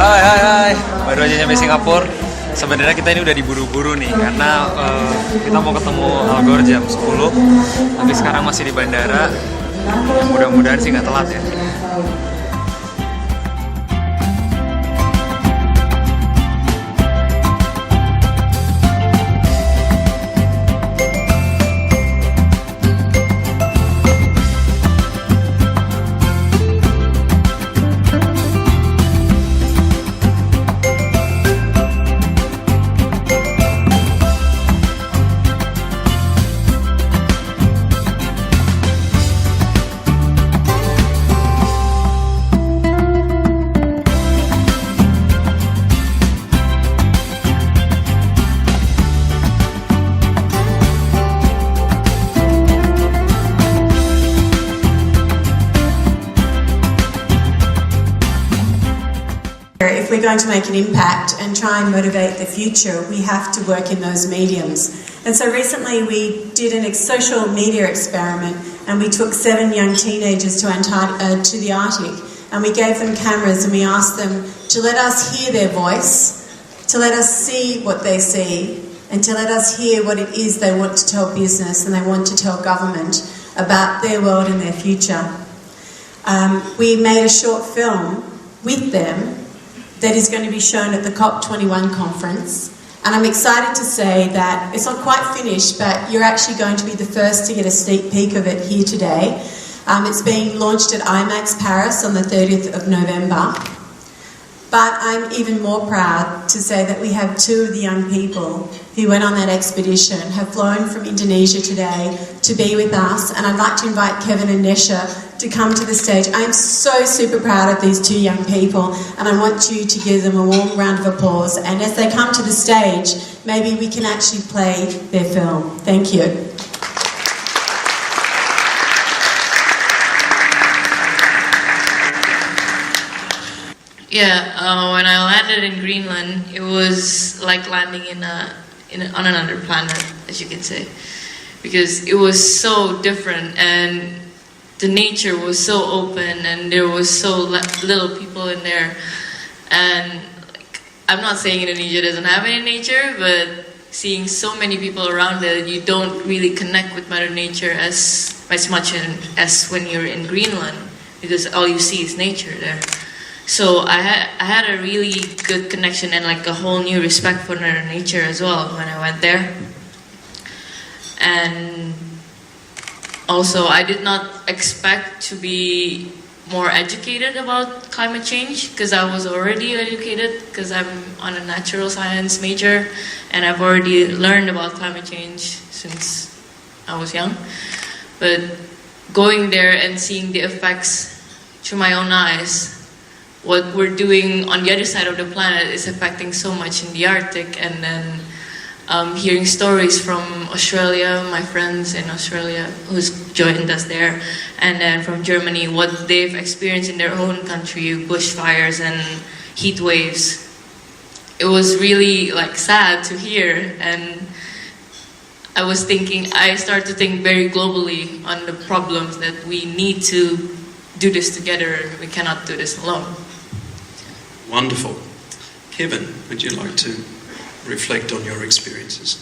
Hai, baru aja nyampe Singapura. Sebenarnya kita ini udah diburu-buru nih karena kita mau ketemu Agar jam 10. Tapi sekarang masih di bandara. Mudah-mudahan sih nggak telat ya. If we're going to make an impact and try and motivate the future, we have to work in those mediums. And so recently we did a social media experiment, and we took 7 young teenagers to the Arctic, and we gave them cameras and we asked them to let us hear their voice, to let us see what they see, and to let us hear what it is they want to tell business and they want to tell government about their world and their future. We made a short film with them that is going to be shown at the COP21 conference. And I'm excited to say that it's not quite finished, but you're actually going to be the first to get a sneak peek of it here today. It's being launched at IMAX Paris on the 30th of November. But I'm even more proud to say that we have 2 of the young people who went on that expedition have flown from Indonesia today to be with us. And I'd like to invite Kevin and Nesha to come to the stage. I'm so super proud of these 2 young people, and I want you to give them a warm round of applause. And as they come to the stage, maybe we can actually play their film. Thank you. Yeah, when I landed in Greenland, it was like landing on another planet, as you can say, because it was so different, and the nature was so open, and there was so little people in there. And I'm not saying Indonesia doesn't have any nature, but seeing so many people around it, you don't really connect with Mother Nature as much as when you're in Greenland, because all you see is nature there. So I had a really good connection and like a whole new respect for Mother Nature as well when I went there. And also, I did not expect to be more educated about climate change, because I was already educated because I'm on a natural science major and I've already learned about climate change since I was young. But going there and seeing the effects through my own eyes, what we're doing on the other side of the planet is affecting so much in the Arctic, and then hearing stories from Australia, my friends in Australia who's joined us there, and then from Germany, what they've experienced in their own country, bushfires and heat waves. It was really like sad to hear, and I started to think very globally on the problems that we need to do this together. We cannot do this alone. Wonderful. Kevin, would you like to reflect on your experiences?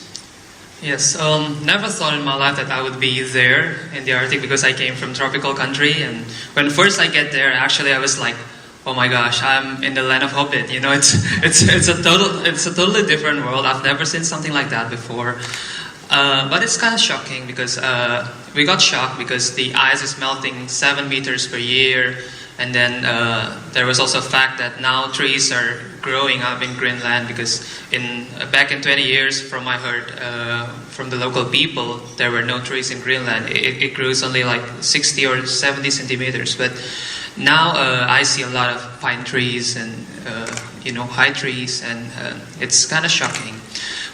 Yes, never thought in my life that I would be there in the Arctic, because I came from tropical country, and when first I get there, actually I was like, oh my gosh, I'm in the land of Hobbit. You know, it's a totally different world. I've never seen something like that before. But it's kind of shocking because we got shocked because the ice is melting 7 meters per year. And then there was also a fact that now trees are growing up in Greenland, because back in 20 years, from I heard from the local people, there were no trees in Greenland. It grew only like 60 or 70 centimeters. But now I see a lot of pine trees and high trees, and it's kind of shocking.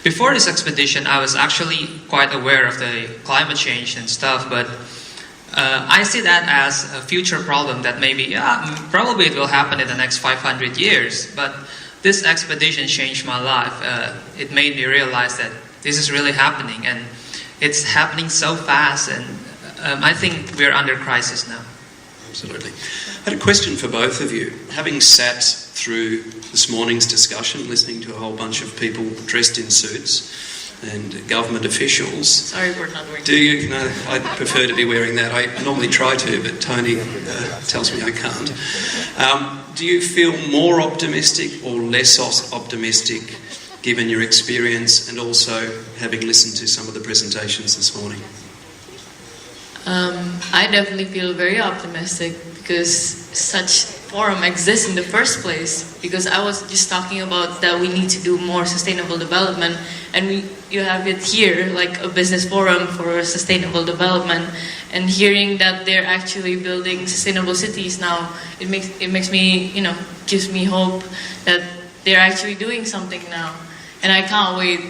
Before this expedition, I was actually quite aware of the climate change and stuff, but I see that as a future problem that probably it will happen in the next 500 years. But this expedition changed my life. It made me realize that this is really happening, and it's happening so fast, and I think we're under crisis now. Absolutely. I had a question for both of you. Having sat through this morning's discussion, listening to a whole bunch of people dressed in suits and government officials. Sorry, we're not wearing. Do you? No, I prefer to be wearing that. I normally try to, but Tony tells me I can't. Do you feel more optimistic or less optimistic given your experience and also having listened to some of the presentations this morning? I definitely feel very optimistic because such forum exists in the first place. Because I was just talking about that we need to do more sustainable development, and you have it here, like a business forum for sustainable development. And hearing that they're actually building sustainable cities now, it makes me, gives me hope that they're actually doing something now. And I can't wait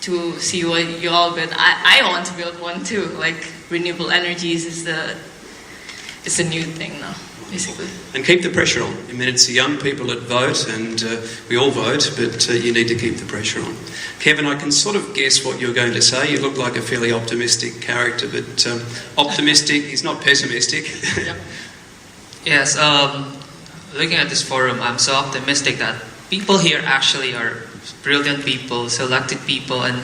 to see what you all build. I want to build one too. Like renewable energies is a new thing now, basically. And keep the pressure on. I mean, it's the young people that vote, and we all vote, but you need to keep the pressure on. Kevin, I can sort of guess what you're going to say. You look like a fairly optimistic character, but optimistic is not pessimistic. Yep. Yes, looking at this forum, I'm so optimistic that people here actually are brilliant people, selected people, and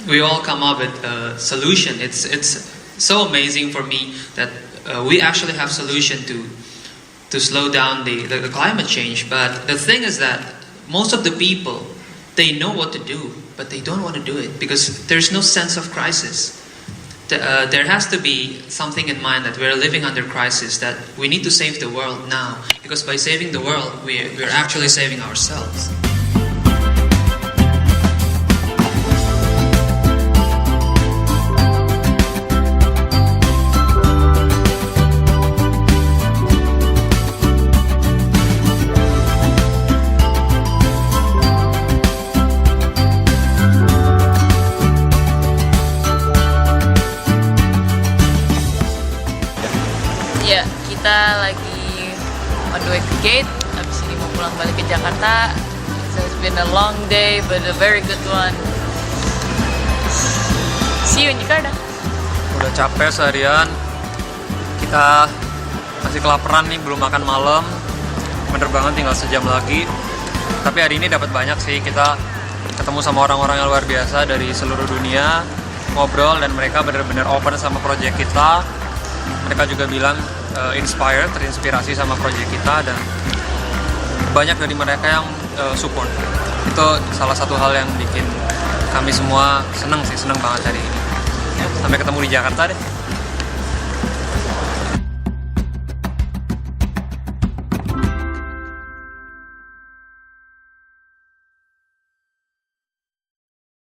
we all come up with a solution. It's so amazing for me that we actually have solution to slow down the climate change. But the thing is that most of the people, they know what to do, but they don't want to do it because there's no sense of crisis. There has to be something in mind that we're living under crisis, that we need to save the world now, because by saving the world, we're actually saving ourselves. Ya, kita lagi on the way ke gate. Habis ini mau pulang balik ke Jakarta. So it's been a long day, but a very good one. See you in Jakarta. Udah capek seharian. Kita masih kelaparan nih, belum makan malam. Bener banget, tinggal sejam lagi. Tapi hari ini dapat banyak sih. Kita ketemu sama orang-orang yang luar biasa dari seluruh dunia, ngobrol, dan mereka bener-bener open sama proyek kita. Mereka juga bilang terinspirasi sama proyek kita, dan banyak dari mereka yang support. Itu salah satu hal yang bikin kami semua seneng banget hari ini. Sampai ketemu di Jakarta deh.